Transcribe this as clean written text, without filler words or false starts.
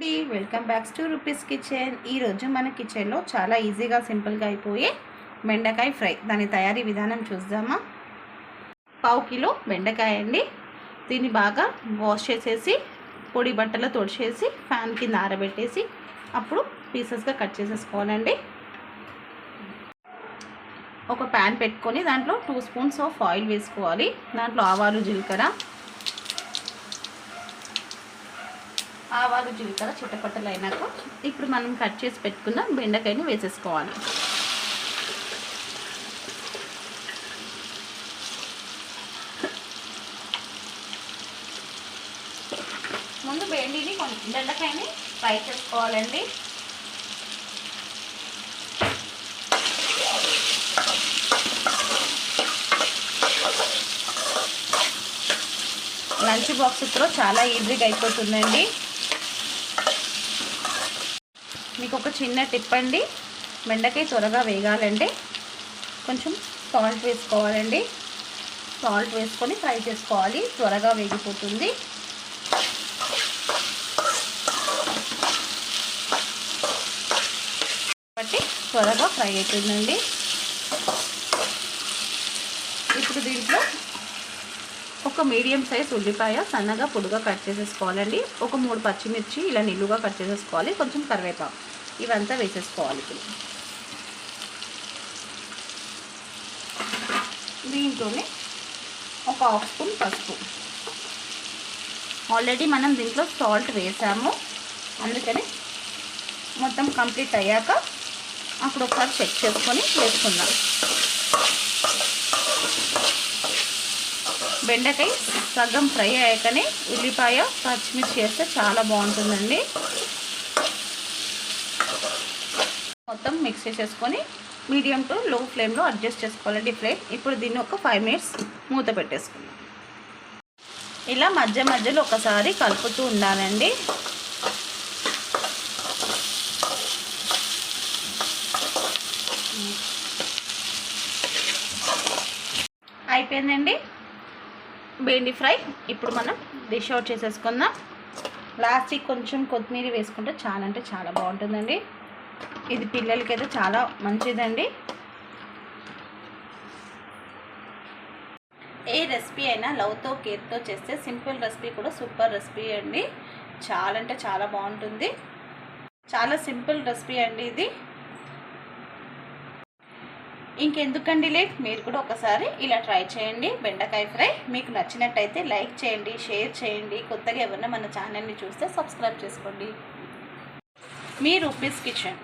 Welcome back to rupees kitchen. ఈరోజు మన కిచెన్లో చాలా ఈజీగా సింపుల్గా అయిపోయే బెండకాయ ఫ్రై దాని తయారీ విధానం చూద్దామా. 1/2 కిలో బెండకాయ అండి. దీన్ని బాగా వాష్ చేసేసి పొడి బట్టలో తొడిచేసి ఫ్యాన్ కింద ఆరబెట్టేసి అప్పుడు పీసెస్గా కట్ చేసేసుకోవాలండి. ఒక ప్యాన్ పెట్టుకొని దాంట్లో 2 స్పూన్స్ ఆఫ్ ఆయిల్ వేసుకోవాలి. దాంట్లో ఆవాలు జీలకర్ర చిట్టపట్టలు అయినాక ఇప్పుడు మనం కట్ చేసి పెట్టుకున్న బెండకాయని వేసేసుకోవాలి. ముందు బెండకాయని ఫ్రై చేసుకోవాలండి. లంచ్ బాక్స్తో చాలా ఈజీగా అయిపోతుందండి. మీకు ఒక చిన్న టిప్ అండి, బెండకాయ త్వరగా వేగాలంటే కొంచెం సాల్ట్ వేసుకోవాలండి. సాల్ట్ వేసుకొని ఫ్రై చేసుకోవాలి, త్వరగా వేగిపోతుంది. కాబట్టి త్వరగా ఫ్రై అవుతుందండి. ఇప్పుడు దీంట్లో ఒక మీడియం సైజ్ ఉల్లిపాయ సన్నగా పొడిగా కట్ చేసేసుకోవాలండి. ఒక 3 పచ్చిమిర్చి ఇలా నిలువుగా కట్ చేసేసుకోవాలి. కొంచెం కరివేపాకు ఇవంతా వేసేసుకోవాలి. దీంట్లోనే ఒక 1/2 స్పూన్ పసుపు. ఆల్రెడీ మనం దీంట్లో సాల్ట్ వేసాము, అందుకని మొత్తం కంప్లీట్ అయ్యాక అప్పుడు ఒకసారి చెక్ చేసుకొని వేసుకుందాం. బెండకాయ సగం ఫ్రై అయ్యాకనే ఉల్లిపాయ పచ్చిమిర్చి వేస్తే చాలా బాగుంటుందండి. మొత్తం మిక్స్ చేసేసుకొని మీడియం టు లో ఫ్లేమ్లో అడ్జస్ట్ చేసుకోవాలండి ఫ్లేమ్. ఇప్పుడు దీన్ని ఒక 5 మినిట్స్ మూత పెట్టేసుకుందాం. ఇలా మధ్య మధ్యలో ఒకసారి కలుపుతూ ఉండాలండి. అయిపోయిందండి బెండి ఫ్రై. ఇప్పుడు మనం డిష్ అవుట్ చేసేసుకుందాం. లాస్ట్కి కొంచెం కొత్తిమీర వేసుకుంటే చాలా అంటే చాలా బాగుంటుందండి. ఇది పిల్లలకైతే చాలా మంచిదండి. ఏ రెసిపీ అయినా లవ్తో కేర్తో చేస్తే సింపుల్ రెసిపీ కూడా సూపర్ రెసిపీ అండి. చాలా అంటే చాలా బాగుంటుంది. చాలా సింపుల్ రెసిపీ అండి ఇది. ఇంకెందుకండి లేట్, మీరు కూడా ఒకసారి ఇలా ట్రై చేయండి బెండకాయ ఫ్రై. మీకు నచ్చినట్టయితే లైక్ చేయండి, షేర్ చేయండి. కొత్తగా ఎవరైనా మన ఛానల్ని చూస్తే సబ్స్క్రైబ్ చేసుకోండి. మీ రూపీస్ కిచెన్.